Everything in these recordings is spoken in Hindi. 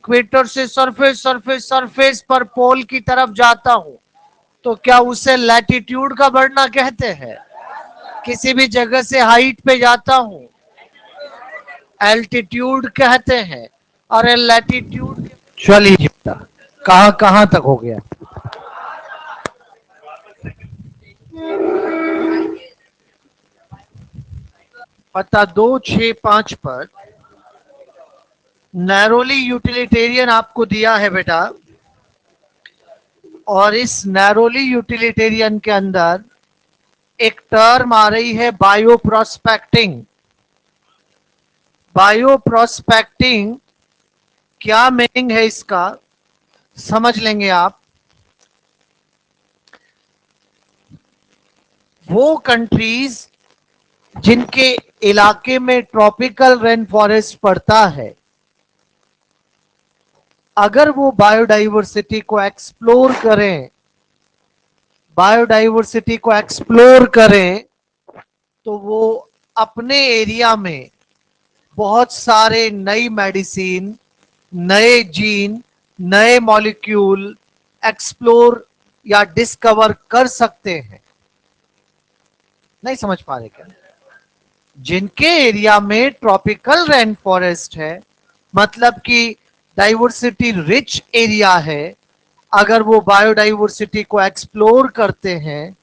इक्वेटर से सरफेस पर पोल की तरफ जाता हूं तो क्या उसे लैटिट्यूड का बढ़ना कहते हैं? किसी भी जगह से हाइट पे जाता हूं, एल्टीट्यूड कहते हैं। और लैटिट्यूड, चलिए बेटा, कहां कहां तक हो गया? पता 265 पर नैरोली यूटिलिटेरियन आपको दिया है बेटा, और इस नैरोली यूटिलिटेरियन के अंदर एक टर्म आ रही है बायो प्रोस्पेक्टिंग। बायो प्रोस्पेक्टिंग क्या मीनिंग है इसका, समझ लेंगे आप। वो कंट्रीज जिनके इलाके में ट्रॉपिकल रेन फॉरेस्ट पड़ता है, अगर वो बायोडाइवर्सिटी को एक्सप्लोर करें, बायोडाइवर्सिटी को एक्सप्लोर करें, तो वो अपने एरिया में बहुत सारे नई मेडिसिन, नए जीन, नए मॉलिक्यूल एक्सप्लोर या डिस्कवर कर सकते हैं। नहीं समझ पा रहे क्या? जिनके एरिया में ट्रॉपिकल रेन फॉरेस्ट है, मतलब कि डाइवर्सिटी रिच एरिया है, अगर वो बायोडाइवर्सिटी को एक्सप्लोर करते हैं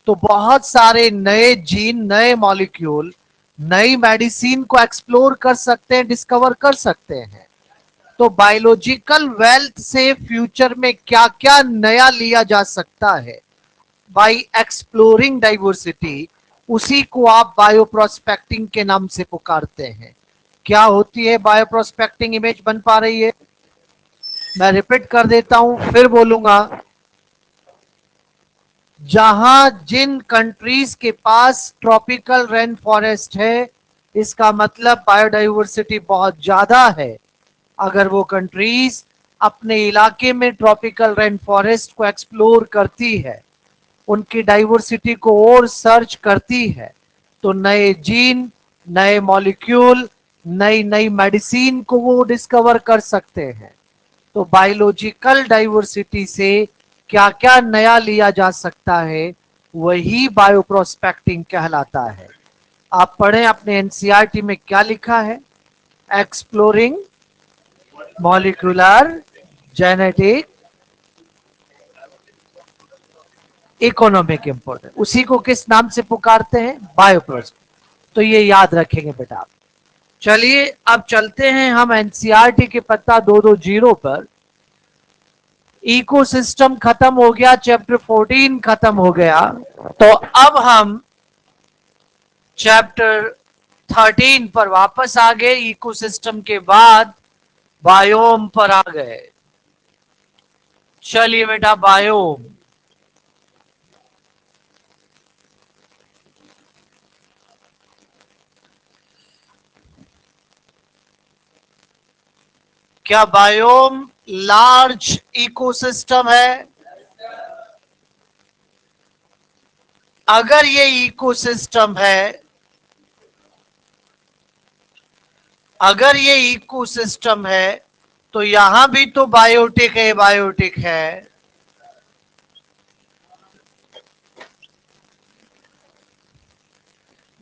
तो बहुत सारे नए जीन, नए मॉलिक्यूल, नई मेडिसिन को एक्सप्लोर कर सकते हैं, डिस्कवर कर सकते हैं। तो बायोलॉजिकल वेल्थ से फ्यूचर में क्या क्या नया लिया जा सकता है बाय एक्सप्लोरिंग डाइवर्सिटी, उसी को आप बायो प्रोस्पेक्टिंग के नाम से पुकारते हैं। क्या होती है बायो प्रोस्पेक्टिंग? इमेज बन पा रही है? मैं रिपीट कर देता हूं, फिर बोलूंगा। जहां जिन कंट्रीज के पास ट्रॉपिकल रेन फॉरेस्ट है, इसका मतलब बायोडाइवर्सिटी बहुत ज्यादा है। अगर वो कंट्रीज अपने इलाके में ट्रॉपिकल रेन फॉरेस्ट को एक्सप्लोर करती है, उनकी डाइवर्सिटी को और सर्च करती है, तो नए जीन, नए मॉलिक्यूल, नई नई मेडिसिन को वो डिस्कवर कर सकते हैं। तो बायोलॉजिकल डाइवर्सिटी से क्या क्या नया लिया जा सकता है, वही बायोप्रोस्पेक्टिंग कहलाता है। आप पढ़ें अपने एनसीईआरटी में क्या लिखा है, exploring molecular genetic economic importance, उसी को किस नाम से पुकारते हैं? बायोप्रोस्पेक्टिंग। तो ये याद रखेंगे बेटा आप। चलिए अब चलते हैं हम एनसीईआरटी के पत्ता 220 पर। इकोसिस्टम खत्म हो गया, चैप्टर 14 खत्म हो गया, तो अब हम चैप्टर 13 पर वापस आ गए। इकोसिस्टम के बाद बायोम पर आ गए। चलिए बेटा, बायोम। क्या बायोम लार्ज इकोसिस्टम है? अगर ये इकोसिस्टम है, अगर ये इकोसिस्टम है, तो यहां भी तो बायोटिक है, बायोटिक है।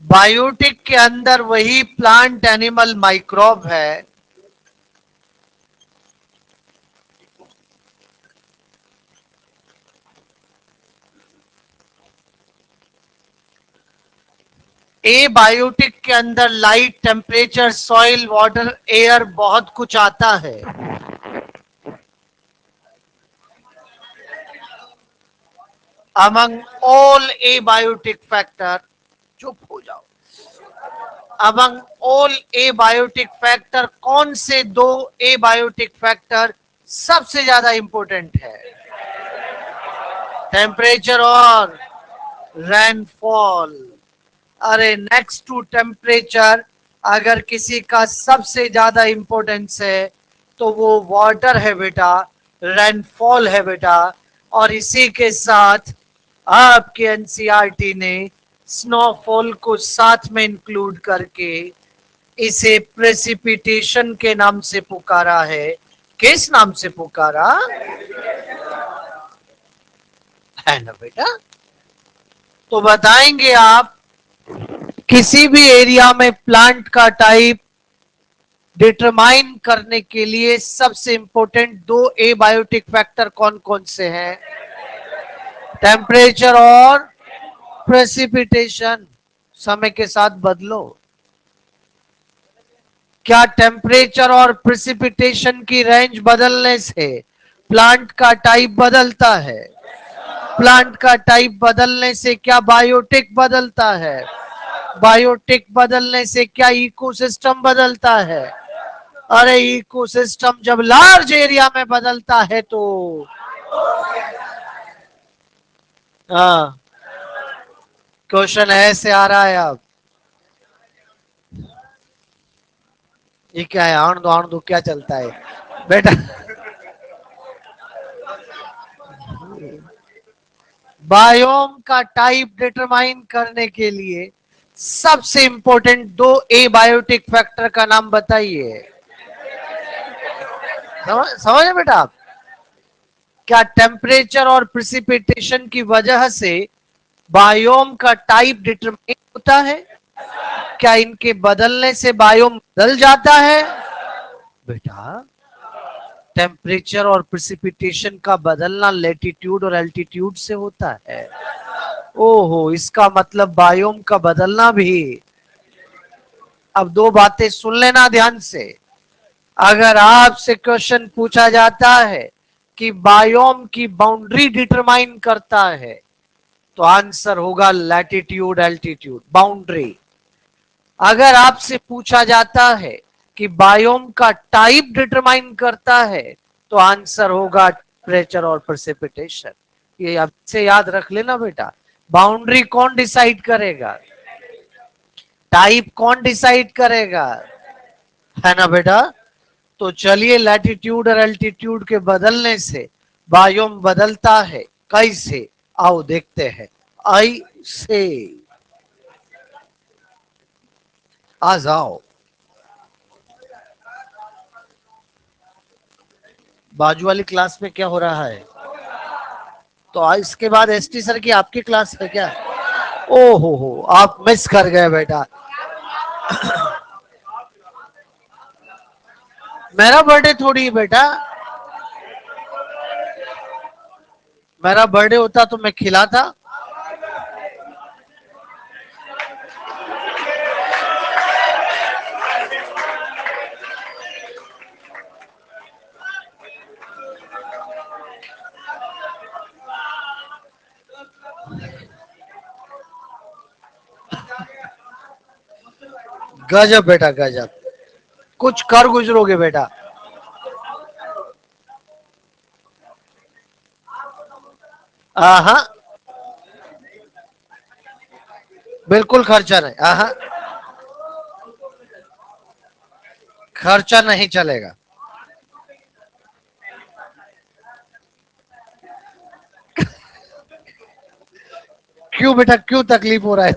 बायोटिक के अंदर वही प्लांट एनिमल माइक्रोब है। ए बायोटिक के अंदर light, temperature, soil, water, air, बहुत कुछ आता है। अमंग ऑल ए बायोटिक फैक्टर, चुप हो जाओ। अमंग ऑल ए बायोटिक फैक्टर, कौन से दो ए बायोटिक फैक्टर सबसे ज्यादा इंपॉर्टेंट है? टेम्परेचर और रेनफॉल। अरे नेक्स्ट टू टेम्परेचर अगर किसी का सबसे ज्यादा इंपॉर्टेंस है तो वो वाटर है बेटा, रेनफॉल है बेटा। और इसी के साथ आपके एनसीईआरटी ने स्नोफॉल को साथ में इंक्लूड करके इसे प्रेसिपिटेशन के नाम से पुकारा है। किस नाम से पुकारा है ना बेटा? तो बताएंगे आप किसी भी एरिया में प्लांट का टाइप डिटरमाइन करने के लिए सबसे इंपॉर्टेंट दो एबायोटिक फैक्टर कौन कौन से हैं? टेम्परेचर और प्रेसिपिटेशन। समय के साथ बदलो। क्या टेम्परेचर और प्रेसिपिटेशन की रेंज बदलने से प्लांट का टाइप बदलता है? प्लांट का टाइप बदलने से क्या बायोटिक बदलता है? बायोटिक बदलने से क्या इकोसिस्टम बदलता है? अरे इकोसिस्टम जब लार्ज एरिया में बदलता है तो हाँ, क्वेश्चन ऐसे आ रहा है अब। ये क्या है? आण दो क्या चलता है बेटा? बायोम का टाइप डिटरमाइन करने के लिए सबसे इंपॉर्टेंट दो एबायोटिक फैक्टर का नाम बताइए। समझ बेटा आप? क्या टेम्परेचर और प्रिसिपिटेशन की वजह से बायोम का टाइप डिटरमाइन होता है? क्या इनके बदलने से बायोम बदल जाता है? बेटा टेम्परेचर और प्रिसिपिटेशन का बदलना लेटीट्यूड और एल्टीट्यूड से होता है। ओहो, इसका मतलब बायोम का बदलना भी। अब दो बातें सुन लेना ध्यान से। अगर आपसे क्वेश्चन पूछा जाता है कि बायोम की बाउंड्री डिटरमाइन करता है तो आंसर होगा लैटिट्यूड एल्टीट्यूड बाउंड्री। अगर आपसे पूछा जाता है कि बायोम का टाइप डिटरमाइन करता है तो आंसर होगा टेम्परेचर और प्रेसिपिटेशन। ये आपसे याद रख लेना बेटा। बाउंड्री कौन डिसाइड करेगा? टाइप कौन डिसाइड करेगा? है ना बेटा? तो चलिए लैटिट्यूड और एल्टीट्यूड के बदलने से बायोम बदलता है, कैसे? आओ देखते हैं। आई से आ जाओ। बाजू वाली क्लास में क्या हो रहा है? तो इसके बाद एसटी सर की आपकी क्लास है क्या? ओ हो, आप मिस कर गए बेटा। मेरा बर्थडे थोड़ी है बेटा। मेरा बर्थडे होता तो मैं खिलाता। गजब बेटा गजब, कुछ कर गुजरोगे बेटा। हाँ, बिल्कुल खर्चा नहीं। हाँ, खर्चा नहीं चलेगा। क्यों बेटा, क्यों तकलीफ हो रहा है?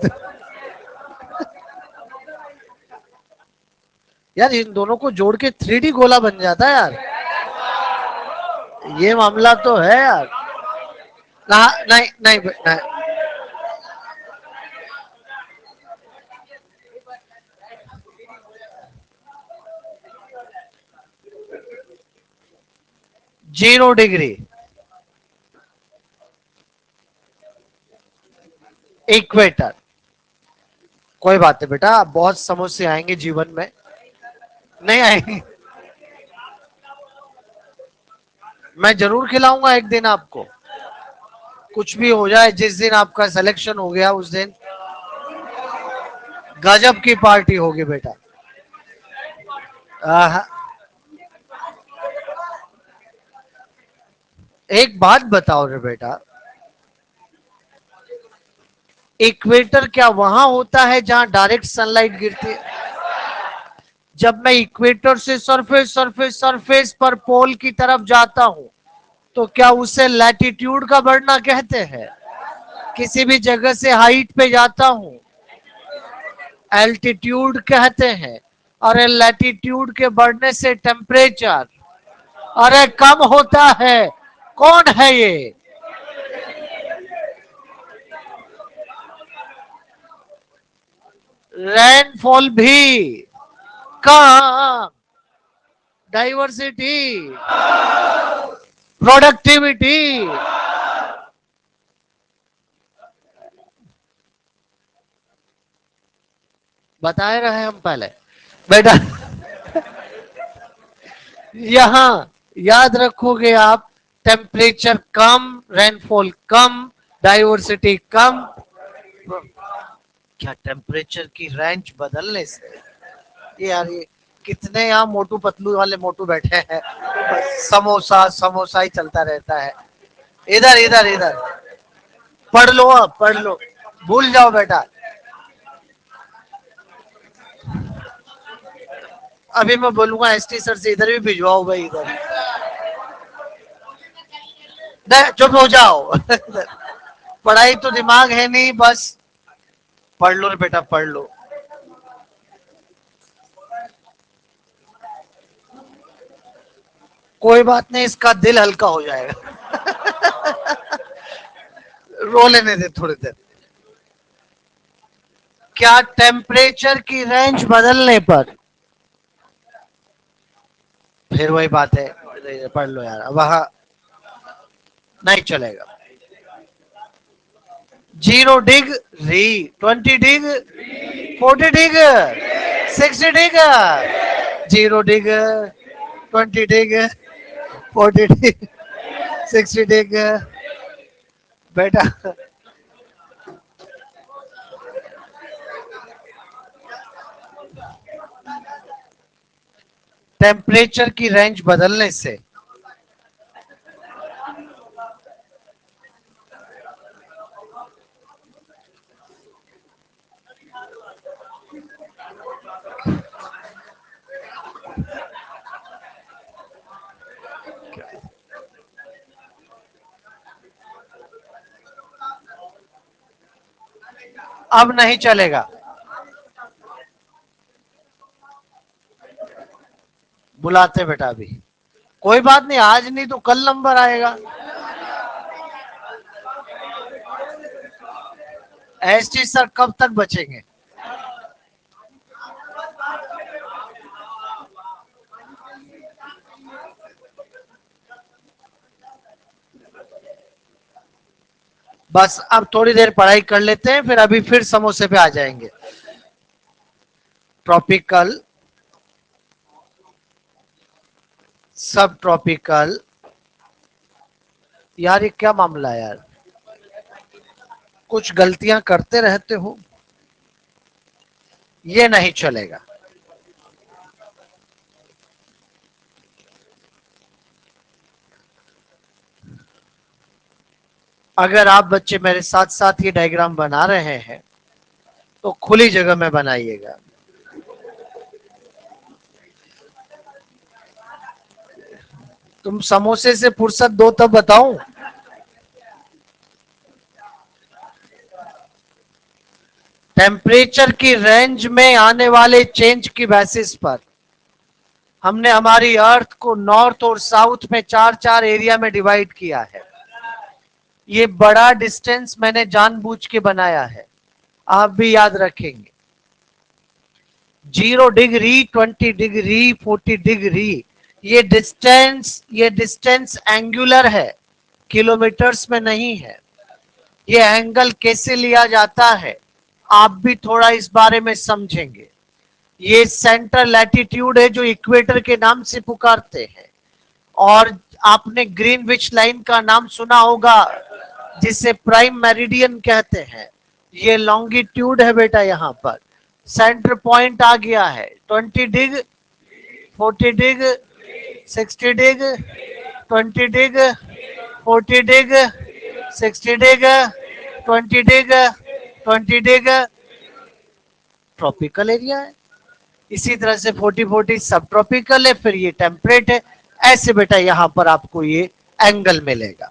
यार इन दोनों को जोड़ के 3D गोला बन जाता है यार। ये मामला तो है यार। ना, नहीं नहीं नहीं। 0 डिग्री इक्वेटर। कोई बात है बेटा, बहुत समस्या आएंगे जीवन में। नहीं आएंगे। मैं जरूर खिलाऊंगा एक दिन आपको। कुछ भी हो जाए, जिस दिन आपका सिलेक्शन हो गया उस दिन गजब की पार्टी होगी बेटा। आहा, एक बात बताओ रे बेटा, इक्वेटर क्या वहां होता है जहां डायरेक्ट सनलाइट गिरती है? जब मैं इक्वेटर से सरफेस सरफेस सरफेस पर पोल की तरफ जाता हूं तो क्या उसे लैटिट्यूड का बढ़ना कहते हैं? किसी भी जगह से हाइट पे जाता हूं, एल्टीट्यूड कहते हैं। और लैटिट्यूड के बढ़ने से टेम्परेचर अरे कम होता है, कौन है ये? रेनफॉल भी कम, डाइवर्सिटी, प्रोडक्टिविटी। बताए रहे हम पहले बेटा। यहां याद रखोगे आप, टेम्परेचर कम, रेनफॉल कम, डाइवर्सिटी कम। क्या टेम्परेचर की रेंज बदलने से? ये यार, ये कितने यहाँ मोटू पतलू वाले मोटू बैठे हैं, बस समोसा समोसा ही चलता रहता है। इधर इधर इधर पढ़ लो, अब पढ़ लो, भूल जाओ बेटा। अभी मैं बोलूंगा एसटी सर से इधर भी भिजवाओ भाई, इधर चुप हो जाओ। पढ़ाई तो दिमाग है नहीं, बस पढ़ लो रे बेटा, पढ़ लो। कोई बात नहीं, इसका दिल हल्का हो जाएगा। रो लेने दे थोड़ी देर। क्या टेम्परेचर की रेंज बदलने पर, फिर वही बात है, पढ़ लो यार, वहां नहीं चलेगा। 0 डिग्री, 20 डिग, 40 डिग, 60 डिग, 0 डिग, 20 डिग, 40 डिग, 60 डिग। बेटा टेम्परेचर की रेंज बदलने से अब नहीं चलेगा। बुलाते बेटा अभी, कोई बात नहीं, आज नहीं तो कल नंबर आएगा। एसटी सर कब तक बचेंगे? बस अब थोड़ी देर पढ़ाई कर लेते हैं, फिर अभी फिर समोसे पे आ जाएंगे। ट्रॉपिकल, सब ट्रॉपिकल। यार ये क्या मामला है यार, कुछ गलतियां करते रहते हो, ये नहीं चलेगा। अगर आप बच्चे मेरे साथ साथ ये डायग्राम बना रहे हैं तो खुली जगह में बनाइएगा। तुम समोसे से फुर्सत दो तब बताऊं। टेम्परेचर की रेंज में आने वाले चेंज की बेसिस पर हमने हमारी अर्थ को नॉर्थ और साउथ में चार चार एरिया में डिवाइड किया है। ये बड़ा डिस्टेंस मैंने जानबूझ के बनाया है, आप भी याद रखेंगे। 0 डिग्री, 20 डिग्री, 40 डिग्री, ये डिस्टेंस एंगुलर है, किलोमीटर्स में नहीं है। ये एंगल कैसे लिया जाता है आप भी थोड़ा इस बारे में समझेंगे। ये सेंट्रल लैटिट्यूड है जो इक्वेटर के नाम से पुकारते हैं, और आपने ग्रीनविच लाइन का नाम सुना होगा जिसे प्राइम मेरिडियन कहते हैं। ये लॉन्गिट्यूड है बेटा, यहाँ पर सेंटर पॉइंट आ गया है। 20 डिग, 40 डिग, 60 डिग, 20 डिग, 40 डिग, 60 डिग, 20 डिग, 20 डिग, ट्रॉपिकल एरिया है। इसी तरह से 40 सब ट्रॉपिकल है, फिर ये टेम्परेट है। ऐसे बेटा यहाँ पर आपको ये एंगल मिलेगा।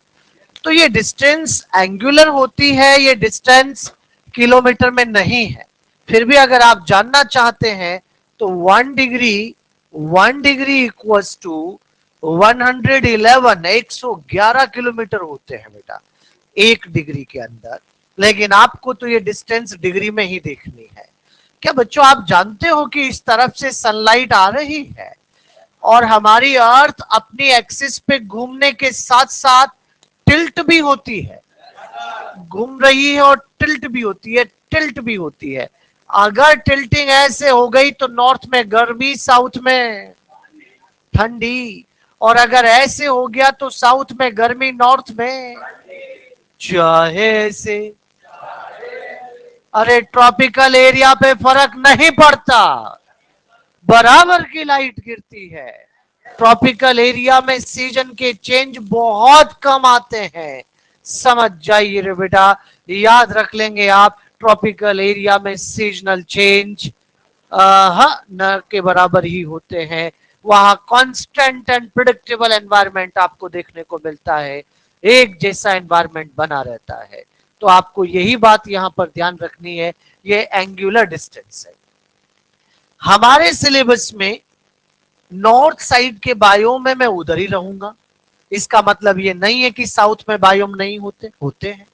तो ये डिस्टेंस एंगुलर होती है, ये डिस्टेंस किलोमीटर में नहीं है। फिर भी अगर आप जानना चाहते हैं तो 1 डिग्री इक्वल्स टू 111 किलोमीटर होते हैं बेटा 1 डिग्री के अंदर। लेकिन आपको तो ये डिस्टेंस डिग्री में ही देखनी है। क्या बच्चों आप जानते हो कि इस तरफ से सनलाइट आ रही है और हमारी अर्थ अपनी एक्सिस पे घूमने के साथ साथ टिल्ट भी होती है, घूम रही है और टिल्ट भी होती है, टिल्ट भी होती है। अगर टिल्टिंग ऐसे हो गई तो नॉर्थ में गर्मी, साउथ में ठंडी, और अगर ऐसे हो गया तो साउथ में गर्मी, नॉर्थ में चाहे ऐसे। अरे ट्रॉपिकल एरिया पे फर्क नहीं पड़ता, बराबर की लाइट गिरती है। ट्रॉपिकल एरिया में सीजन के चेंज बहुत कम आते हैं, समझ जाइए रे बेटा, याद रख लेंगे आप। ट्रॉपिकल एरिया में सीजनल चेंज न के बराबर ही होते हैं। वहां कांस्टेंट एंड प्रिडिक्टेबल एनवायरनमेंट आपको देखने को मिलता है, एक जैसा एनवायरनमेंट बना रहता है। तो आपको यही बात यहां पर ध्यान रखनी है, ये एंगुलर डिस्टेंस है। हमारे सिलेबस में नॉर्थ साइड के बायोम में मैं उधर ही रहूंगा, इसका मतलब ये नहीं है कि साउथ में बायोम नहीं होते, होते हैं।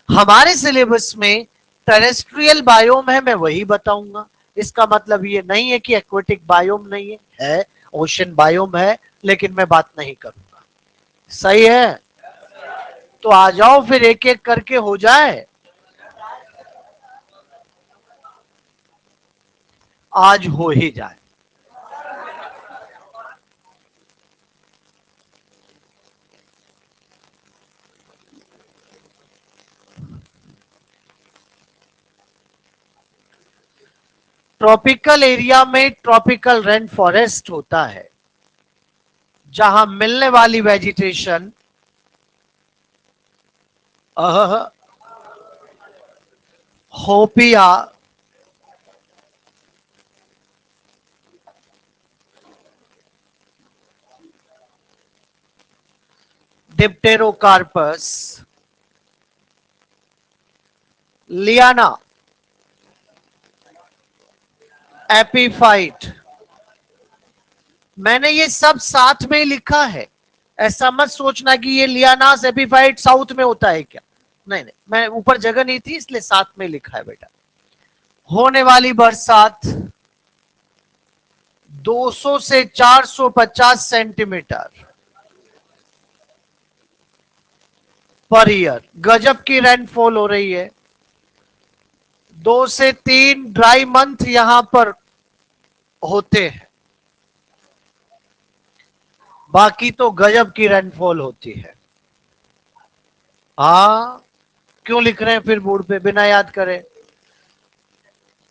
हमारे सिलेबस में टेरेस्ट्रियल बायोम है, मैं वही बताऊंगा, इसका मतलब ये नहीं है कि एक्वेटिक बायोम नहीं है, ओशन बायोम है, लेकिन मैं बात नहीं करूंगा। सही है? तो आ जाओ फिर एक एक करके हो जाए। आज हो ही जाए। ट्रॉपिकल एरिया में ट्रॉपिकल रेन फॉरेस्ट होता है, जहां मिलने वाली वेजिटेशन होपिया, डिप्टेरोकार्पस, लियाना, एपीफाइट। मैंने ये सब साथ में लिखा है, ऐसा मत सोचना कि ये लियानास एपीफाइट साउथ में होता है क्या। नहीं नहीं, मैं ऊपर जगह नहीं थी इसलिए साथ में लिखा है बेटा। होने वाली बरसात 200 से 450 सेंटीमीटर पर ईयर, गजब की रेनफॉल हो रही है। 2 से 3 ड्राई मंथ यहां पर होते हैं, बाकी तो गजब की रेनफॉल होती है। हाँ, क्यों लिख रहे हैं फिर बोर्ड पे बिना याद करे?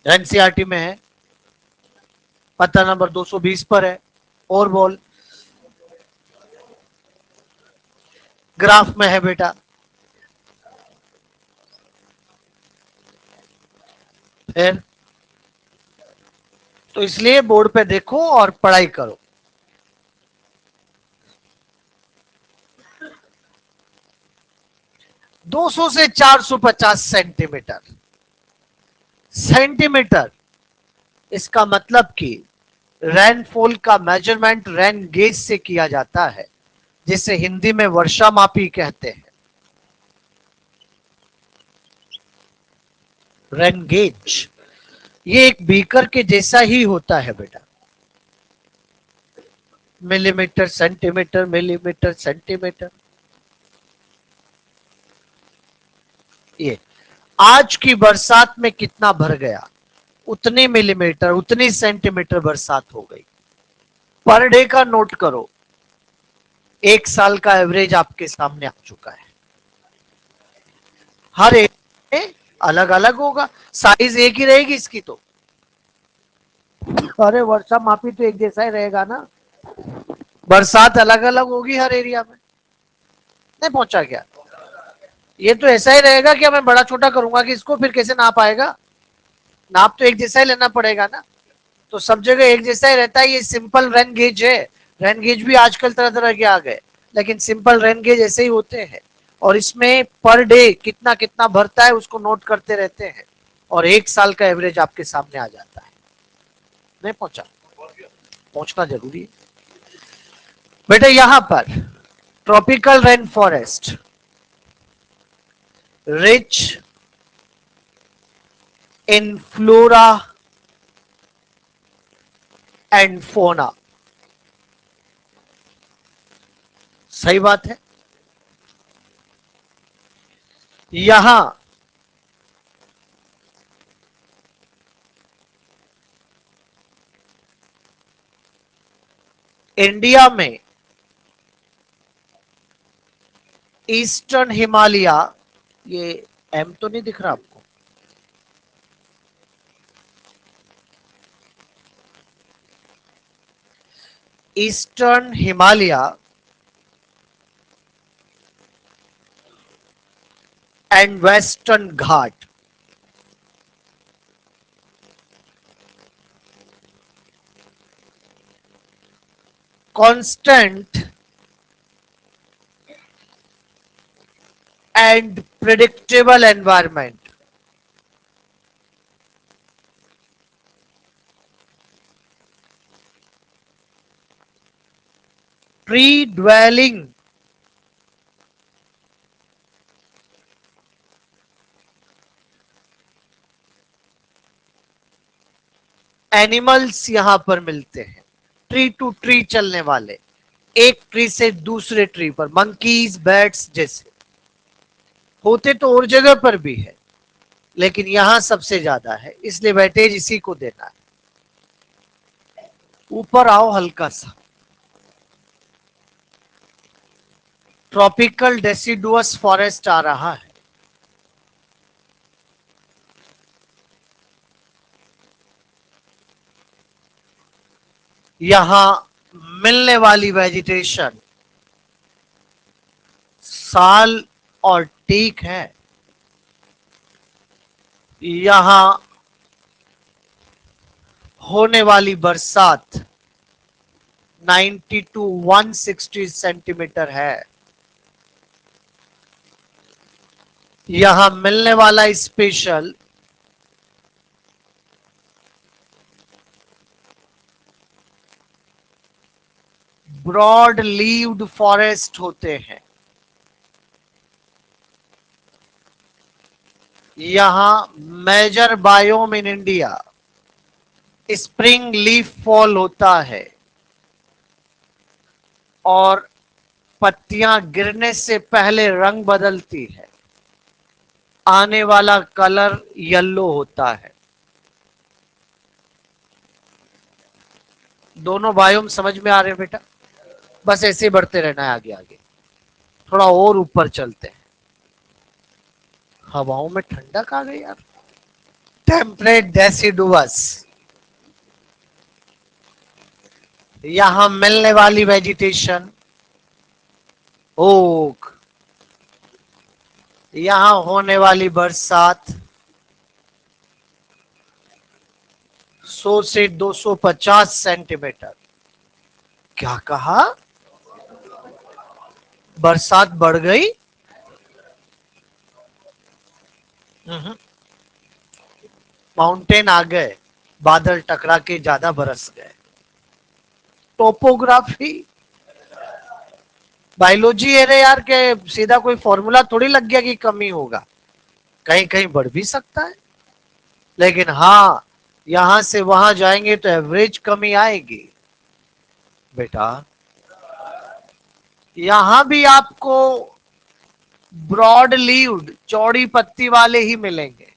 एनसीईआरटी में है, पता नंबर 220 पर है। और बोल, ग्राफ में है बेटा। फिर तो इसलिए बोर्ड पे देखो और पढ़ाई करो। दो सौ से 450 सेंटीमीटर, सेंटीमीटर, इसका मतलब कि रेनफॉल का मेजरमेंट रेन गेज से किया जाता है, जिसे हिंदी में वर्षा मापी कहते हैं। रेन गेज ये एक बीकर के जैसा ही होता है बेटा, मिलीमीटर सेंटीमीटर, मिलीमीटर सेंटीमीटर। ये आज की बरसात में कितना भर गया, उतनी मिलीमीटर, उतनी सेंटीमीटर बरसात हो गई। पर डे का नोट करो, एक साल का एवरेज आपके सामने आ चुका है। हर एक अलग अलग होगा, साइज एक ही रहेगी इसकी तो। अरे वर्षा मापी तो एक जैसा ही रहेगा ना, बरसात अलग अलग होगी हर एरिया में। नहीं पहुंचा क्या? ये तो ऐसा ही रहेगा कि मैं बड़ा छोटा करूंगा कि इसको, फिर कैसे नाप आएगा? नाप तो एक जैसा ही लेना पड़ेगा ना। तो सब जगह एक जैसा ही रहता है, ये सिंपल रेन गेज है। रेन गेज भी आजकल तरह तरह के आ गए, लेकिन सिंपल रेन गेज ऐसे ही होते हैं। और इसमें पर डे कितना कितना भरता है उसको नोट करते रहते हैं, और एक साल का एवरेज आपके सामने आ जाता है। नहीं पहुंचा? पहुंचना जरूरी है। बेटा यहां पर tropical rain forest, rich in flora and fauna, सही बात है। यहां इंडिया में ईस्टर्न हिमालय, ये एम तो नहीं दिख रहा आपको, eastern Himalaya and western Ghat, constant and predictable environment, tree dwelling animals यहां पर मिलते हैं, ट्री टू ट्री चलने वाले, एक ट्री से दूसरे ट्री पर, मंकीज बैट्स जैसे। होते तो और जगह पर भी है, लेकिन यहां सबसे ज्यादा है, इसलिए वेटेज इसी को देना है। ऊपर आओ हल्का सा, ट्रॉपिकल डेसिडुअस फॉरेस्ट आ रहा है। यहां मिलने वाली वेजिटेशन साल और टीक है। यहां होने वाली बरसात 90 टू 160 सेंटीमीटर है। यहां मिलने वाला स्पेशल ब्रॉड लीव्ड फॉरेस्ट होते हैं। यहां major biome in India spring leaf fall होता है और पत्तियां गिरने से पहले रंग बदलती है, आने वाला कलर येलो होता है। दोनों बायोम समझ में आ रहे हैं बेटा? बस ऐसे ही बढ़ते रहना है आगे आगे, थोड़ा और ऊपर चलते हैं। हवाओं में ठंडक आ गई यार। टेम्परेट डेसिडुअस, यहां मिलने वाली वेजिटेशन ओक, यहां होने वाली बरसात 100 से 250 सेंटीमीटर। क्या कहा? बरसात बढ़ गई? माउंटेन आ गए, बादल टकरा के ज्यादा बरस गए। टोपोग्राफी बायोलॉजी है रे यार, के सीधा कोई फॉर्मूला थोड़ी लग गया कि कमी होगा, कहीं कहीं बढ़ भी सकता है, लेकिन हाँ यहां से वहां जाएंगे तो एवरेज कमी आएगी बेटा। यहां भी आपको ब्रॉड लीव्ड चौड़ी पत्ती वाले ही मिलेंगे।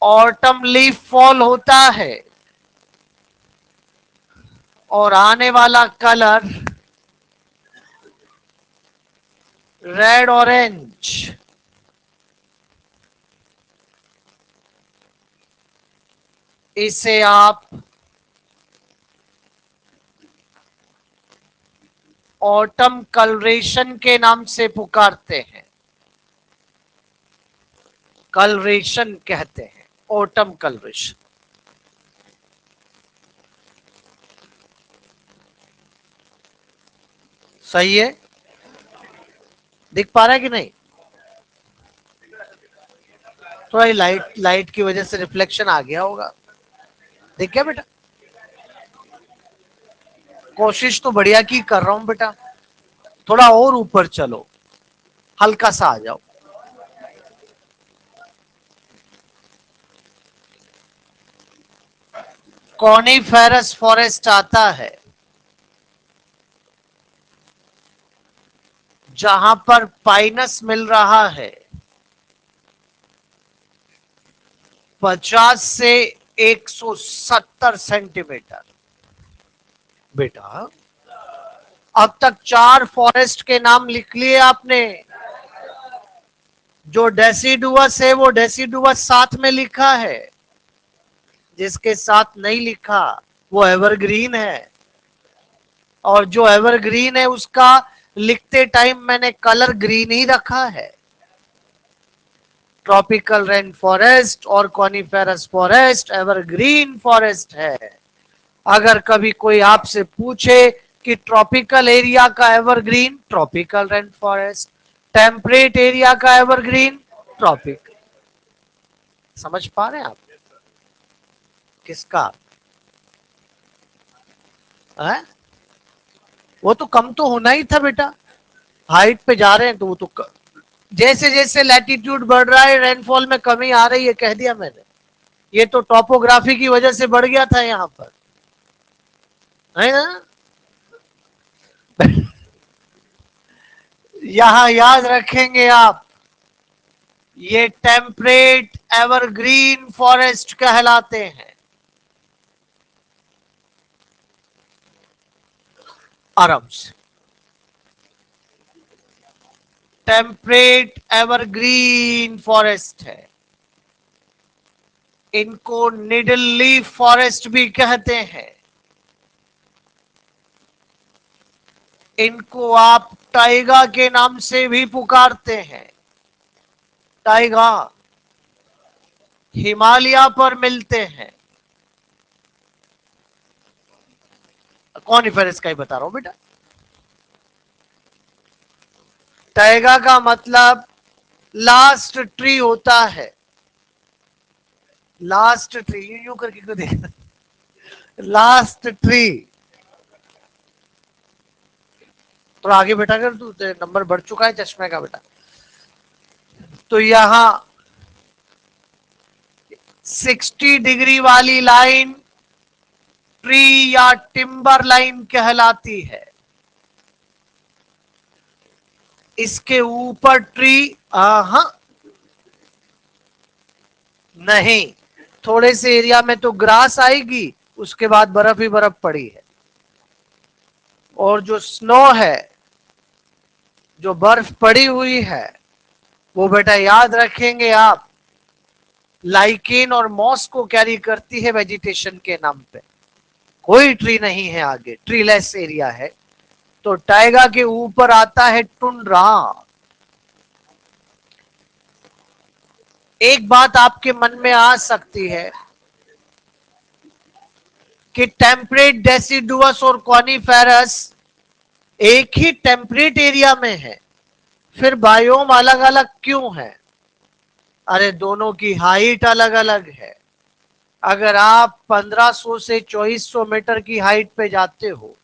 ऑटम लीफ फॉल होता है और आने वाला कलर रेड ऑरेंज। इसे आप ऑटम कलरेशन के नाम से पुकारते हैं, कलरेशन कहते हैं, ऑटम कलरेशन। सही है? दिख पा रहा है कि नहीं? थोड़ा ही लाइट लाइट की वजह से रिफ्लेक्शन आ गया होगा। देख क्या बेटा, कोशिश तो बढ़िया की कर रहा हूं बेटा, थोड़ा और ऊपर चलो, हल्का सा आ जाओ। कॉनिफेरस फॉरेस्ट आता है जहां पर पाइनस मिल रहा है 50 से 170 सेंटीमीटर। बेटा अब तक 4 फॉरेस्ट के नाम लिख लिए आपने। जो डेसिडुअस है वो डेसिडुअस साथ में लिखा है, जिसके साथ नहीं लिखा वो एवरग्रीन है। और जो एवरग्रीन है उसका लिखते टाइम मैंने कलर ग्रीन ही रखा है। ट्रॉपिकल रेन फॉरेस्ट और कॉनिफेरस फॉरेस्ट एवरग्रीन फॉरेस्ट है। अगर कभी कोई आपसे पूछे कि ट्रॉपिकल एरिया का evergreen tropical rain forest, temperate area का एवरग्रीन ट्रॉपिक। समझ पा रहे हैं आप किसका है? वो तो कम तो होना ही था बेटा, हाइट पे जा रहे हैं तो वो तो जैसे जैसे लैटिट्यूड बढ़ रहा है रेनफॉल में कमी आ रही है, कह दिया मैंने। ये तो टॉपोग्राफी की वजह से बढ़ गया था यहां पर, है ना? यहां याद रखेंगे आप, ये टेम्परेट एवरग्रीन फॉरेस्ट कहलाते हैं। आराम से, टेम्परेट एवरग्रीन फॉरेस्ट है। इनको निडल लीफ फॉरेस्ट भी कहते हैं। इनको आप टाइगा के नाम से भी पुकारते हैं। टाइगा हिमालय पर मिलते हैं। कॉनिफेरस का ही बता रहा हूं बेटा। टाइगा का मतलब लास्ट ट्री होता है। लास्ट ट्री यूं करके क्यों देख, लास्ट ट्री। थोड़ा आगे बेटा कर, तू नंबर बढ़ चुका है चश्मे का बेटा। तो यहां 60 डिग्री वाली लाइन ट्री या टिम्बर लाइन कहलाती है। इसके ऊपर ट्री हाँ नहीं, थोड़े से एरिया में तो ग्रास आएगी, उसके बाद बर्फ ही बर्फ पड़ी है। और जो स्नो है, जो बर्फ पड़ी हुई है, वो बेटा याद रखेंगे आप, लाइकेन और मॉस को कैरी करती है वेजिटेशन के नाम पे। कोई ट्री नहीं है आगे, ट्रीलेस एरिया है। तो टाइगा के ऊपर आता है टुंड्रा। एक बात आपके मन में आ सकती है कि टेम्परेट डेसिडुअस और कॉनिफेरस एक ही टेम्परेट एरिया में है, फिर बायोम अलग अलग क्यों है? अरे दोनों की हाइट अलग अलग है। अगर आप 1500 से 2400 मीटर की हाइट पे जाते हो,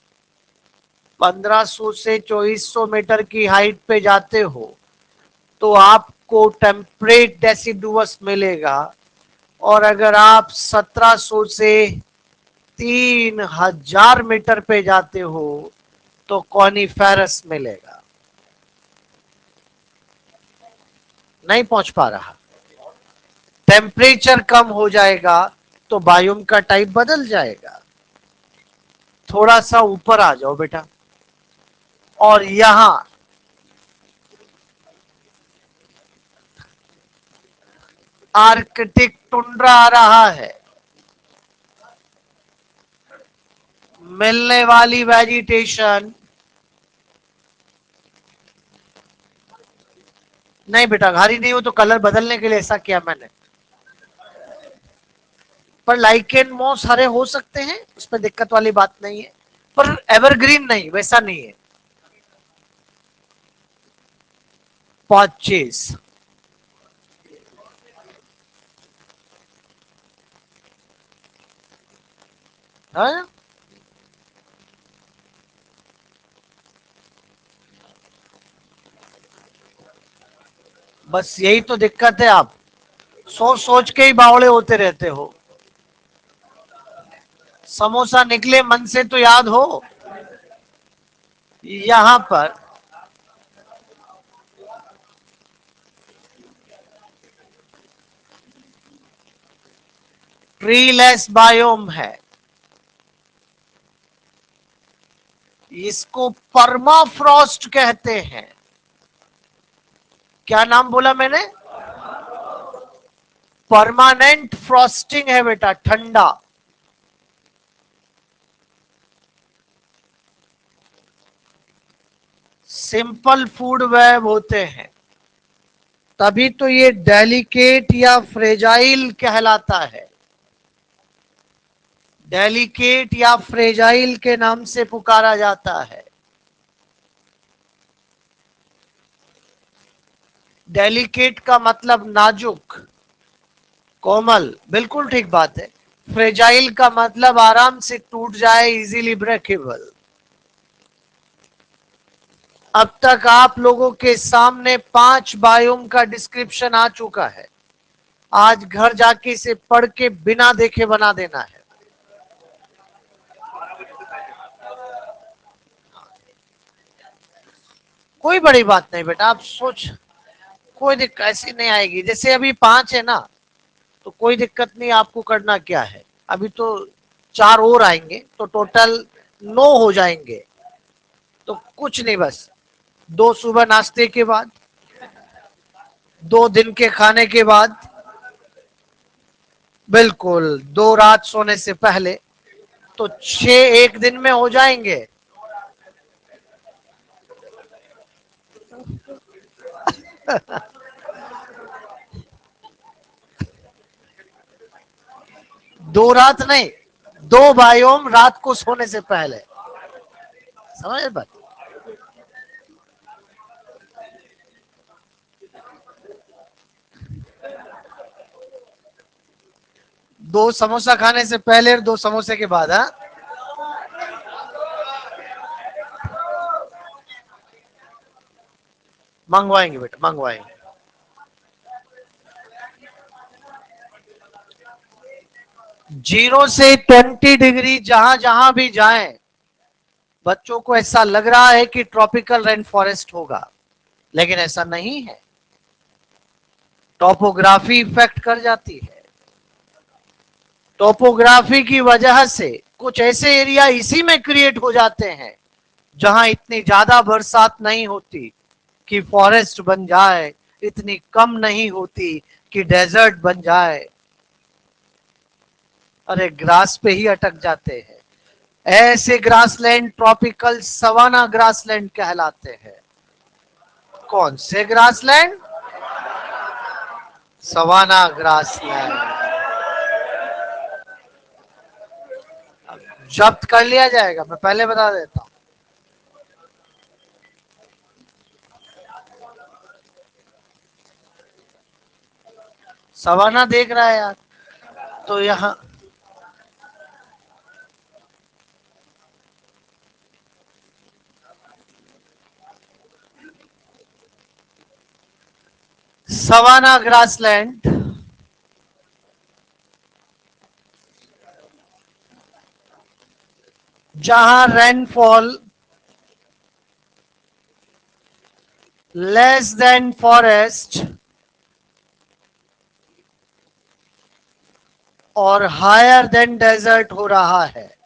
1500 से 2400 मीटर की हाइट पे जाते हो, तो आपको टेम्परेट डेसिडुअस मिलेगा। और अगर आप 1700 से 3000 मीटर पे जाते हो तो कॉनिफेरस मिलेगा। नहीं पहुंच पा रहा, टेम्परेचर कम हो जाएगा तो बायोम का टाइप बदल जाएगा। थोड़ा सा ऊपर आ जाओ बेटा, और यहां आर्कटिक टुंड्रा आ रहा है। मिलने वाली वेजिटेशन, नहीं बेटा हरी नहीं हो तो कलर बदलने के लिए ऐसा किया मैंने। पर लाइकेन मॉस हरे हो सकते हैं, उसमें दिक्कत वाली बात नहीं है, पर एवरग्रीन नहीं, वैसा नहीं है। 25 है? बस यही तो दिक्कत है, आप सोच सोच के ही बावड़े होते रहते हो। समोसा निकले मन से तो याद हो। यहां पर ट्रीलेस बायोम है, इसको परमाफ्रॉस्ट कहते हैं। क्या नाम बोला मैंने? परमानेंट फ्रॉस्टिंग है बेटा, ठंडा। सिंपल फूड वेब होते हैं, तभी तो ये डेलिकेट या फ्रेजाइल कहलाता है। डेलिकेट या फ्रेजाइल के नाम से पुकारा जाता है। डेलिकेट का मतलब नाजुक, कोमल, बिल्कुल ठीक बात है। फ्रेजाइल का मतलब आराम से टूट जाए, इजीली ब्रेकेबल। अब तक आप लोगों के सामने 5 बायोम का डिस्क्रिप्शन आ चुका है। आज घर जाके इसे पढ़ के बिना देखे बना देना है। कोई बड़ी बात नहीं बेटा, आप सोच, कोई दिक्कत ऐसी नहीं आएगी। जैसे अभी 5 है ना, तो कोई दिक्कत नहीं। आपको करना क्या है, अभी तो 4 और आएंगे तो टोटल 9 हो जाएंगे। तो कुछ नहीं, बस 2 सुबह नाश्ते के बाद, 2 दिन के खाने के बाद, बिल्कुल 2 रात सोने से पहले, तो 6 एक दिन में हो जाएंगे। दो रात नहीं, 2 बायोम रात को सोने से पहले। समझ बात? 2 समोसा खाने से पहले और 2 समोसे के बाद। हाँ, मंगवाएंगे बेटा, मंगवाएंगे। 0 से 20 डिग्री जहां जहां भी जाएं, बच्चों को ऐसा लग रहा है कि ट्रॉपिकल रेन फॉरेस्ट होगा, लेकिन ऐसा नहीं है। टोपोग्राफी इफेक्ट कर जाती है। टोपोग्राफी की वजह से कुछ ऐसे एरिया इसी में क्रिएट हो जाते हैं जहां इतनी ज्यादा बरसात नहीं होती कि फॉरेस्ट बन जाए, इतनी कम नहीं होती कि डेजर्ट बन जाए। अरे ग्रास पे ही अटक जाते हैं। ऐसे ग्रासलैंड ट्रॉपिकल सवाना ग्रासलैंड कहलाते हैं। कौन से ग्रासलैंड? Savanna grassland. जब्त कर लिया जाएगा, मैं पहले बता देता हूं। सवाना देख रहा है यार, तो यहाँ सवाना ग्रासलैंड जहां रेनफॉल लेस देन फॉरेस्ट और हायर देन डेजर्ट हो रहा है।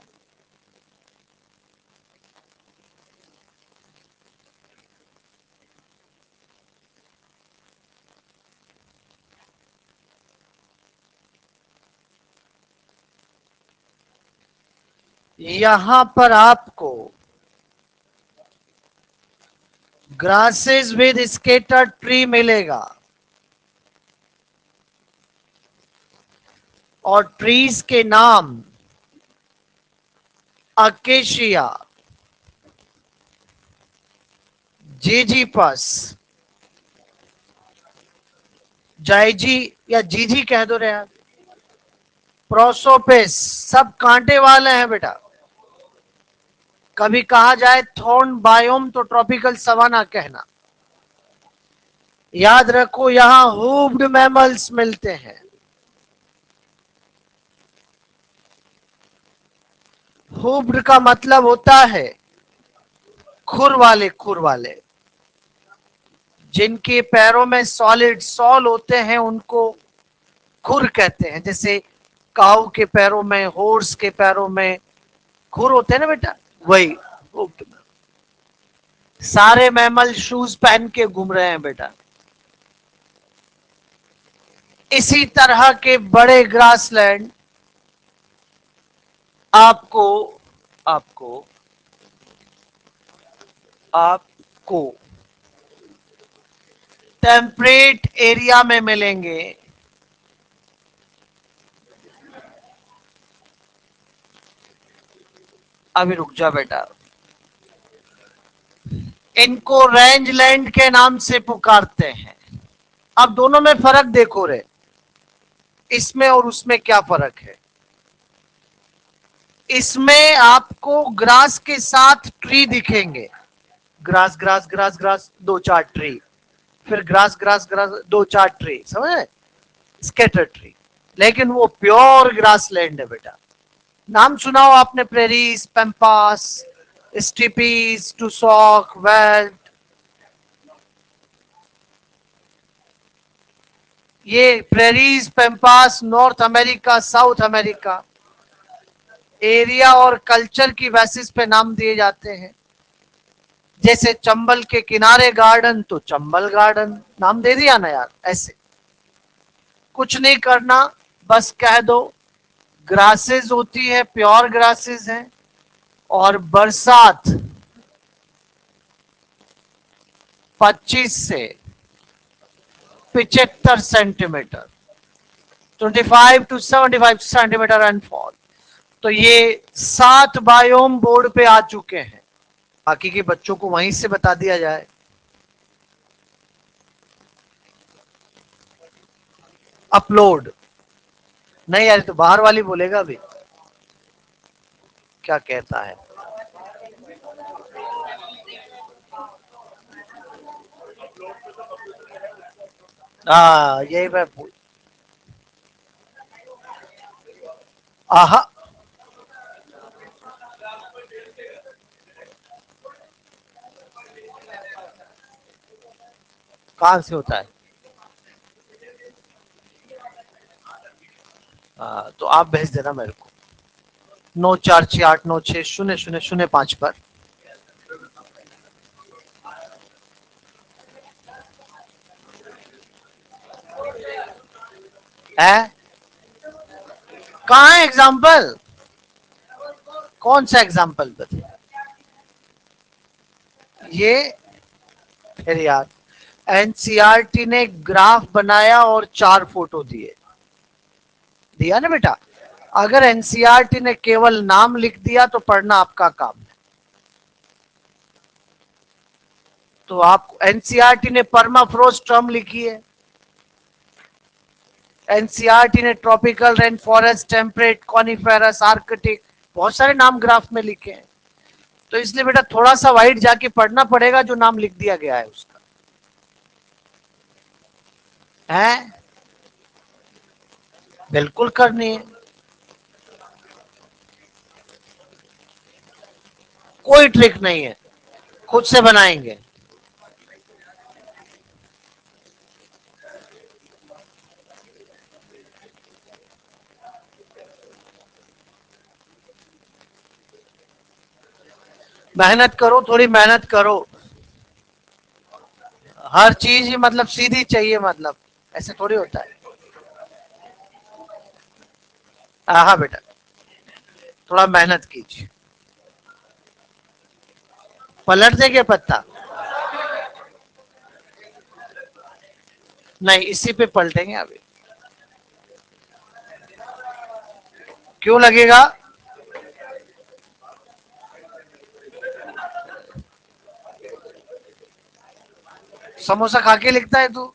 यहां पर आपको ग्रासेस विद स्केटर ट्री मिलेगा, और ट्रीज के नाम अकेशिया, जेजीपस, जायजी या जीजी कह दो रे यार, प्रोसोपिस, सब कांटे वाले हैं बेटा। कभी कहा जाए थॉर्न बायोम तो ट्रॉपिकल सवाना कहना। याद रखो यहां हूव्ड मैमल्स मिलते हैं। हूव्ड का मतलब होता है खुर वाले, जिनके पैरों में सॉलिड सॉल होते हैं उनको खुर कहते हैं। जैसे काऊ के पैरों में, हॉर्स के पैरों में खुर होते हैं ना बेटा, वही। सारे मैमल शूज पहन के घूम रहे हैं बेटा। इसी तरह के बड़े ग्रासलैंड आपको आपको आपको टेम्परेट एरिया में मिलेंगे। अभी रुक जा बेटा, इनको रेंजलैंड के नाम से पुकारते हैं। अब दोनों में फर्क देखो रे, इसमें और उसमें क्या फर्क है। इसमें आपको ग्रास के साथ ट्री दिखेंगे, ग्रास ग्रास ग्रास ग्रास, दो चार ट्री, फिर ग्रास ग्रास ग्रास, दो चार ट्री, समझे, स्केटर ट्री। लेकिन वो प्योर ग्रास लैंड है बेटा। नाम सुनाओ आपने, प्रेरीज, पेम्पास, स्टीपीज, टूसॉक, वेल्ट। ये prairies, pampas north America, south America area और कल्चर की बेसिस पे नाम दिए जाते हैं। जैसे चंबल के किनारे गार्डन तो चंबल गार्डन नाम दे दिया ना यार। ऐसे कुछ नहीं करना, बस कह दो ग्रासेस होती है, प्योर ग्रासेस हैं, और बरसात 25 से 75 सेंटीमीटर, 25 to 75 सेंटीमीटर रेनफॉल। तो ये 7 बायोम बोर्ड पे आ चुके हैं। बाकी के बच्चों को वहीं से बता दिया जाए। अपलोड नहीं यार, तो बाहर वाली बोलेगा अभी क्या कहता है। हाँ यही मैं आहा, कहां से होता है। तो आप भेज देना मेरे को 9468960005 पर। है कहाँ है एग्जाम्पल, कौन सा एग्जाम्पल बता। ये फिर यार एनसीईआरटी ने ग्राफ बनाया और 4 फोटो दिए, दिया ना बेटा। अगर एनसीईआरटी ने केवल नाम लिख दिया तो पढ़ना आपका काम है। तो आप एनसीईआरटी ने परमाफ्रोस्ट टर्म लिखी है, एनसीईआरटी ने tropical rain forest, temperate, coniferous, Arctic, बहुत सारे नाम ग्राफ में लिखे हैं। तो इसलिए बेटा थोड़ा सा वाइड जाके पढ़ना पड़ेगा जो नाम लिख दिया गया है उसका। है बिल्कुल करनी है, कोई ट्रिक नहीं है, खुद से बनाएंगे। मेहनत करो, थोड़ी मेहनत करो। हर चीज ही मतलब सीधी चाहिए, मतलब ऐसे थोड़ी होता है। हाँ बेटा, थोड़ा मेहनत कीजिए। पलट देंगे पत्ता, नहीं इसी पे पलटेंगे अभी। क्यों लगेगा। समोसा खा के लिखता है तू।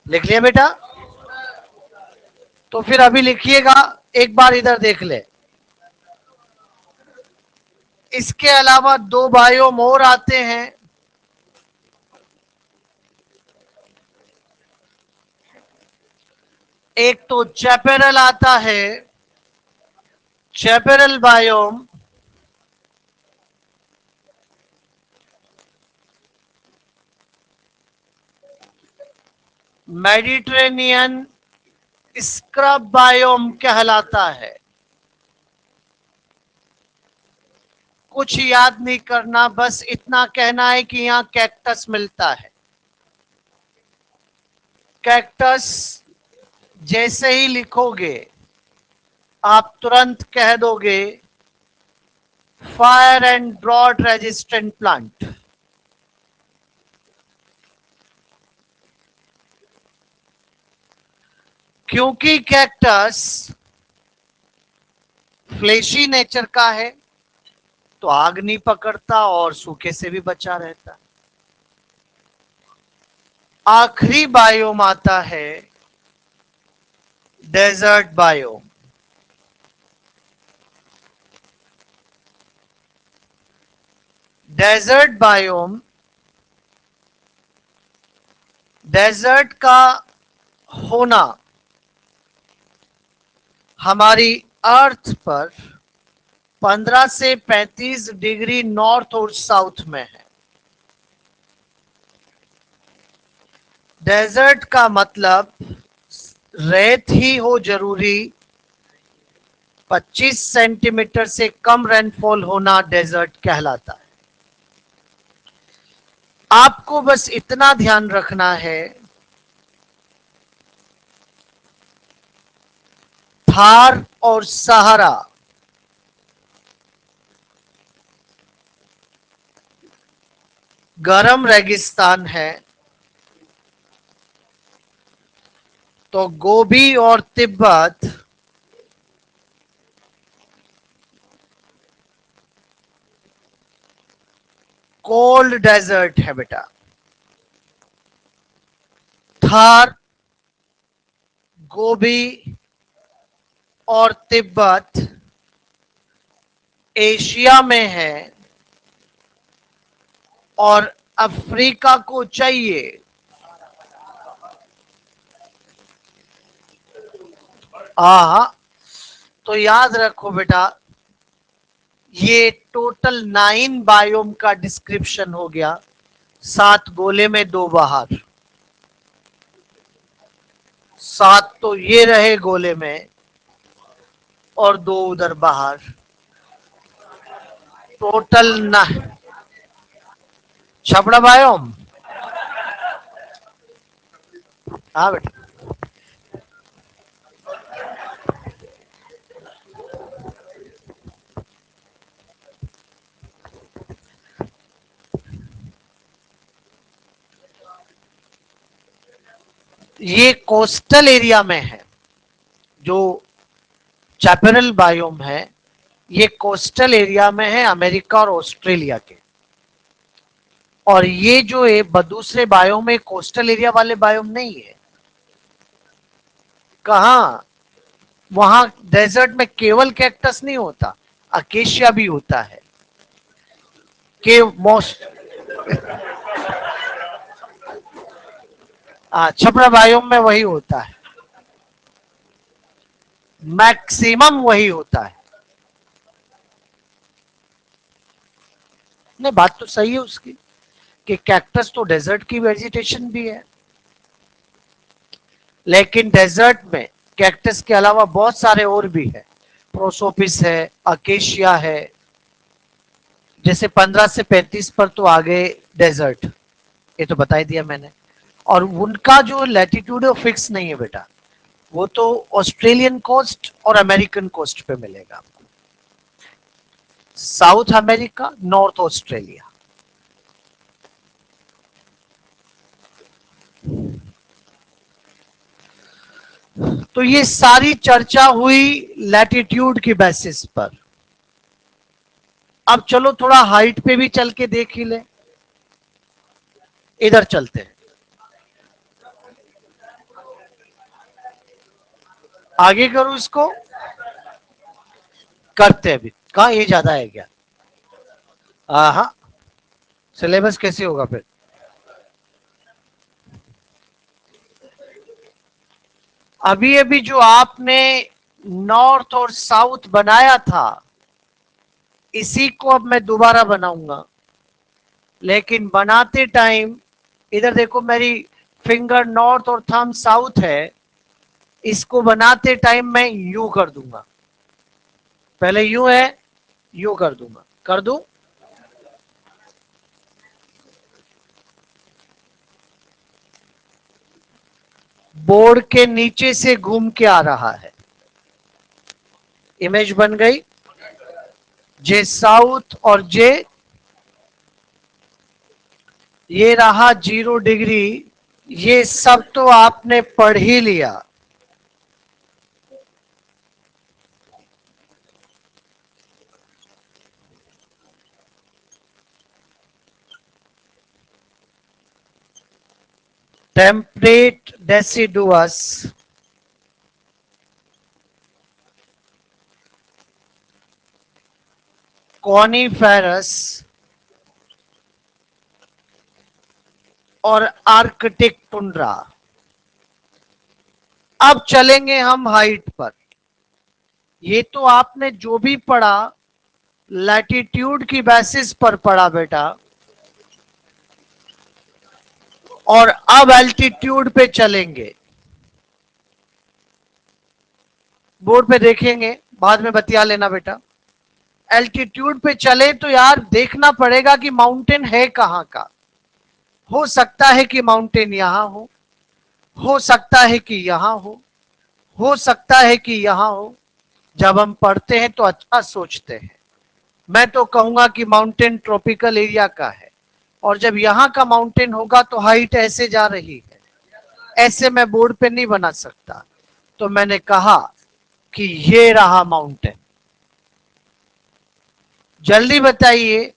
लिख लिया बेटा? तो फिर अभी लिखिएगा, एक बार इधर देख ले। इसके अलावा दो बायोम और आते हैं। एक तो चैपेरल आता है, चैपेरल बायोम। मेडिटेरेनियन स्क्रब बायोम कहलाता है। कुछ याद नहीं करना, बस इतना कहना है कि यहां कैक्टस मिलता है। कैक्टस जैसे ही लिखोगे आप तुरंत कह दोगे fire and drought resistant plant. क्योंकि कैक्टस फ्लेशी नेचर का है तो आग नहीं पकड़ता और सूखे से भी बचा रहता। आखिरी बायोम आता है desert biome. Desert biome, desert का होना हमारी अर्थ पर 15 से 35 डिग्री नॉर्थ और साउथ में है। डेजर्ट का मतलब रेत ही हो जरूरी, 25 सेंटीमीटर से कम रेनफॉल होना डेजर्ट कहलाता है। आपको बस इतना ध्यान रखना है, थार और सहारा गर्म रेगिस्तान है, तो गोबी और तिब्बत कोल्ड डेजर्ट है बेटा। थार, गोबी और तिब्बत एशिया में है और अफ्रीका को चाहिए। हाँ, तो याद रखो बेटा, ये टोटल 9 बायोम का डिस्क्रिप्शन हो गया। 7 गोले में 2 बाहर, 7 तो ये रहे गोले में और 2 उधर बाहर, टोटल ना। छपड़ा बायोम, हाँ बेटा। ये कोस्टल एरिया में है। जो चैपेरल बायोम है ये कोस्टल एरिया में है, अमेरिका और ऑस्ट्रेलिया के। और ये जो है दूसरे बायोम में कोस्टल एरिया वाले बायोम नहीं है। कहा? वहां डेजर्ट में केवल कैक्टस नहीं होता, अकेशिया भी होता है। के मोस्ट छपरा बायोम में वही होता है, मैक्सिमम वही होता है। नहीं, बात तो सही है उसकी कि कैक्टस तो डेजर्ट की वेजिटेशन भी है, लेकिन डेजर्ट में कैक्टस के अलावा बहुत सारे और भी है। प्रोसोपिस है, अकेशिया है। जैसे 15 से 35 पर तो आ गए डेजर्ट, ये तो बता ही दिया मैंने। और उनका जो लैटिट्यूड है फिक्स नहीं है बेटा, वो तो ऑस्ट्रेलियन कोस्ट और अमेरिकन कोस्ट पे मिलेगा आपको। South America, north Australia. तो ये सारी चर्चा हुई लैटिट्यूड की बेसिस पर। अब चलो थोड़ा हाइट पे भी चल के देख ही ले। इधर चलते हैं। आगे करूं इसको, करते हैं अभी। कहा ये ज्यादा है क्या? हाँ, सिलेबस कैसे होगा फिर? अभी अभी जो आपने नॉर्थ और साउथ बनाया था, इसी को अब मैं दोबारा बनाऊंगा, लेकिन बनाते टाइम इधर देखो, मेरी फिंगर नॉर्थ और थंब साउथ है। इसको बनाते टाइम मैं यू कर दूंगा, पहले यू है, यू कर दूंगा, कर दूं। बोर्ड के नीचे से घूम के आ रहा है, इमेज बन गई। जे साउथ और जे, ये रहा 0 डिग्री। ये सब तो आपने पढ़ ही लिया। टेम्परेट डेसिडुअस, कॉनिफेरस और आर्कटिक टुंड्रा। अब चलेंगे हम हाइट पर। ये तो आपने जो भी पढ़ा लैटिट्यूड की बेसिस पर पढ़ा बेटा, और अब एल्टीट्यूड पे चलेंगे। बोर्ड पे देखेंगे, बाद में बतिया लेना बेटा। एल्टीट्यूड पे चले तो यार देखना पड़ेगा कि माउंटेन है कहां का। हो सकता है कि माउंटेन यहां हो सकता है कि यहां हो सकता है कि यहां हो। जब हम पढ़ते हैं तो अच्छा सोचते हैं। मैं तो कहूंगा कि माउंटेन ट्रॉपिकल एरिया का है, और जब यहां का माउंटेन होगा तो हाइट ऐसे जा रही है, ऐसे मैं बोर्ड पे नहीं बना सकता। तो मैंने कहा कि ये रहा माउंटेन। जल्दी बताइए,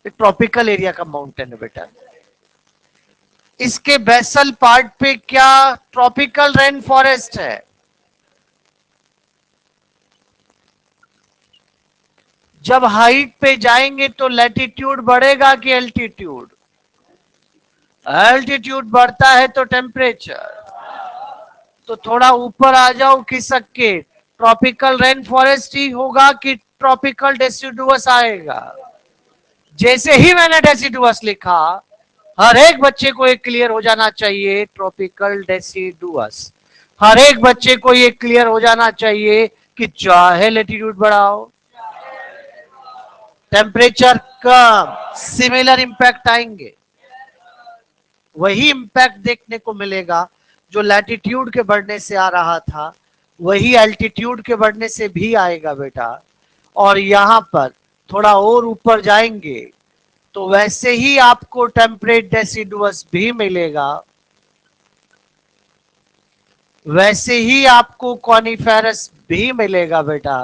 ट्रॉपिकल एरिया का माउंटेन है बेटा। इसके बेसल पार्ट पे क्या ट्रॉपिकल रेन फॉरेस्ट है। जब हाइट पे जाएंगे तो लैटिट्यूड बढ़ेगा कि एल्टीट्यूड? एल्टीट्यूड बढ़ता है तो टेम्परेचर। तो थोड़ा ऊपर आ जाओ खिसक के, ट्रॉपिकल रेन फॉरेस्ट ही होगा कि ट्रॉपिकल डेसिडुअस आएगा? जैसे ही मैंने डेसिडुअस लिखा, हर एक बच्चे को एक क्लियर हो जाना चाहिए ट्रॉपिकल डेसिडुअस। हर एक बच्चे को ये क्लियर हो जाना चाहिए कि चाहे लेटीट्यूड बढ़ाओ, टेम्परेचर कम, सिमिलर इंपैक्ट आएंगे। वही इंपैक्ट देखने को मिलेगा जो लैटिट्यूड के बढ़ने से आ रहा था, वही एल्टीट्यूड के बढ़ने से भी आएगा बेटा। और यहां पर थोड़ा और ऊपर जाएंगे तो वैसे ही आपको टेम्परेट डेसिडुअस भी मिलेगा, वैसे ही आपको कॉनिफेरस भी मिलेगा बेटा।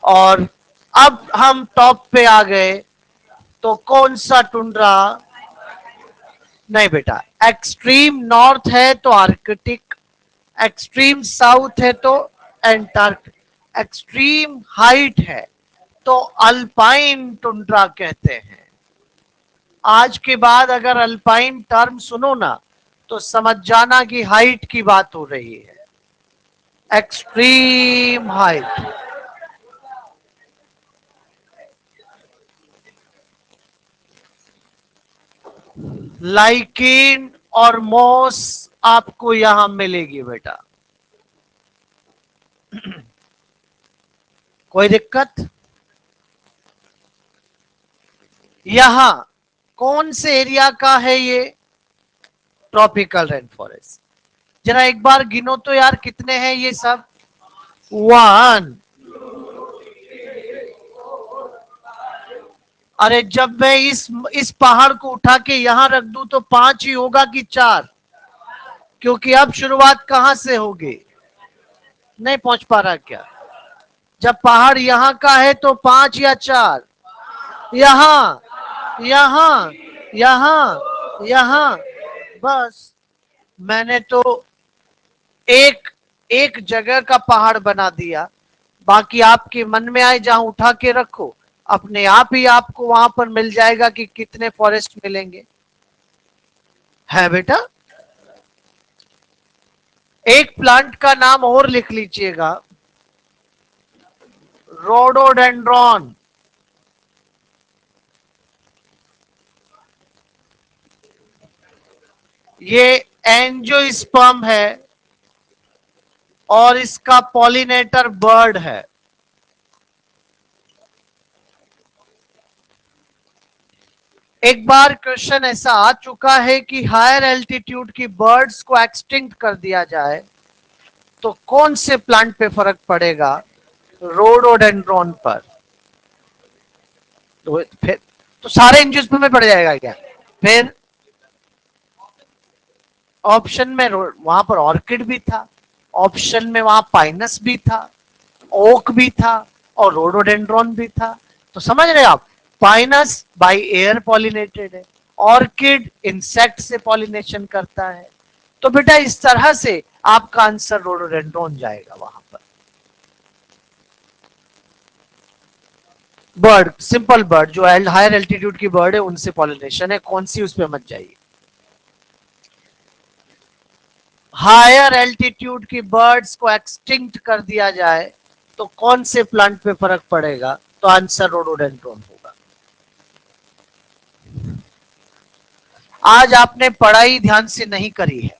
और अब हम टॉप पे आ गए, तो कौन सा टुंड्रा? नहीं बेटा, एक्सट्रीम नॉर्थ है तो आर्कटिक, एक्सट्रीम साउथ है तो एंटार्क्टिक, एक्सट्रीम हाइट है तो अल्पाइन टुंड्रा कहते हैं। आज के बाद अगर अल्पाइन टर्म सुनो ना तो समझ जाना कि हाइट की बात हो रही है, एक्सट्रीम हाइट। लाइकिन और मॉस आपको यहां मिलेगी बेटा। कोई दिक्कत? यहां कौन से एरिया का है ये? Tropical rain forest. जरा एक बार गिनो तो यार, कितने हैं ये सब? 1। अरे जब मैं इस पहाड़ को उठा के यहां रख दूं तो 5 ही होगा कि 4? क्योंकि अब शुरुआत कहां से होगी? नहीं पहुंच पा रहा क्या? जब पहाड़ यहां का है तो 5 या 4? यहां, यहां, यहां, यहां, बस। मैंने तो एक एक जगह का पहाड़ बना दिया, बाकी आपके मन में आए जहां उठा के रखो, अपने आप ही आपको वहां पर मिल जाएगा कि कितने फॉरेस्ट मिलेंगे। है बेटा। एक प्लांट का नाम और लिख लीजिएगा, रोडोडेंड्रॉन। ये एंजियोस्पर्म है और इसका पॉलिनेटर बर्ड है। एक बार क्वेश्चन ऐसा आ चुका है कि हायर एल्टीट्यूड की बर्ड्स को एक्सटिंक्ट कर दिया जाए तो कौन से प्लांट पे फर्क पड़ेगा? रोडोडेंड्रॉन पर। तो फिर तो सारे एंजियोस्पर्म में पड़ जाएगा क्या? फिर ऑप्शन में वहां पर ऑर्किड भी था, ऑप्शन में वहां पाइनस भी था, ओक भी था और रोडोडेंड्रॉन भी था। तो समझ रहे आप, पाइनस बाय एयर पॉलिनेटेड है, ऑर्किड इंसेक्ट से पॉलिनेशन करता है। तो बेटा इस तरह से आपका आंसर रोडोडेंड्रॉन जाएगा वहां पर। बर्ड, सिंपल बर्ड, जो हायर एल्टीट्यूड की बर्ड है उनसे पॉलिनेशन है, कौन सी, उस पर मत जाइए। हायर एल्टीट्यूड की बर्ड्स को एक्सटिंक्ट कर दिया जाए तो कौन से प्लांट पे फर्क पड़ेगा? तो आंसर रोडोडेंड्रॉन होगा। आज आपने पढ़ाई ध्यान से नहीं करी है,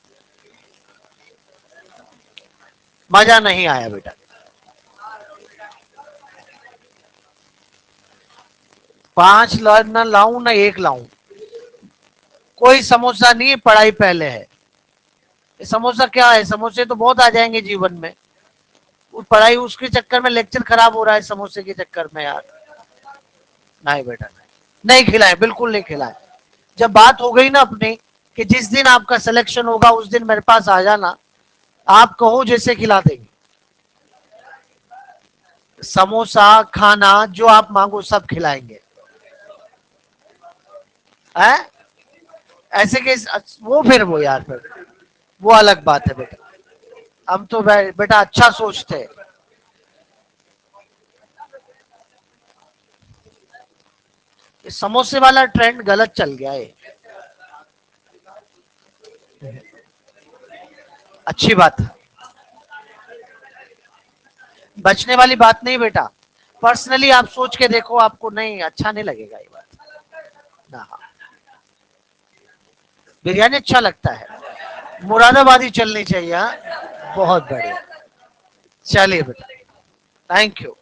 मजा नहीं आया बेटा। 5 ना लाऊं ना 1 लाऊं, कोई समोसा नहीं है, पढ़ाई पहले है। समोसा क्या है, समोसे तो बहुत आ जाएंगे जीवन में, पढ़ाई उसके चक्कर में लेक्चर खराब हो रहा है समोसे के चक्कर में यार। नहीं बेटा नहीं, नहीं खिलाए, बिल्कुल नहीं खिलाए। जब बात हो गई ना अपनी कि जिस दिन आपका सिलेक्शन होगा उस दिन मेरे पास आ जाना, आप कहो जैसे खिला देंगे। समोसा खाना जो आप मांगो सब खिलाएंगे। है ऐसे के वो, फिर वो यार, फिर वो अलग बात है बेटा। हम तो बेटा अच्छा सोचते हैं। समोसे वाला ट्रेंड गलत चल गया है। अच्छी बात है, बचने वाली बात नहीं बेटा। पर्सनली आप सोच के देखो, आपको नहीं अच्छा नहीं लगेगा ये बात ना। बिरयानी अच्छा लगता है, मुरादाबादी चलनी चाहिए। हाँ? बहुत बढ़िया। चलिए बेटा, थैंक यू।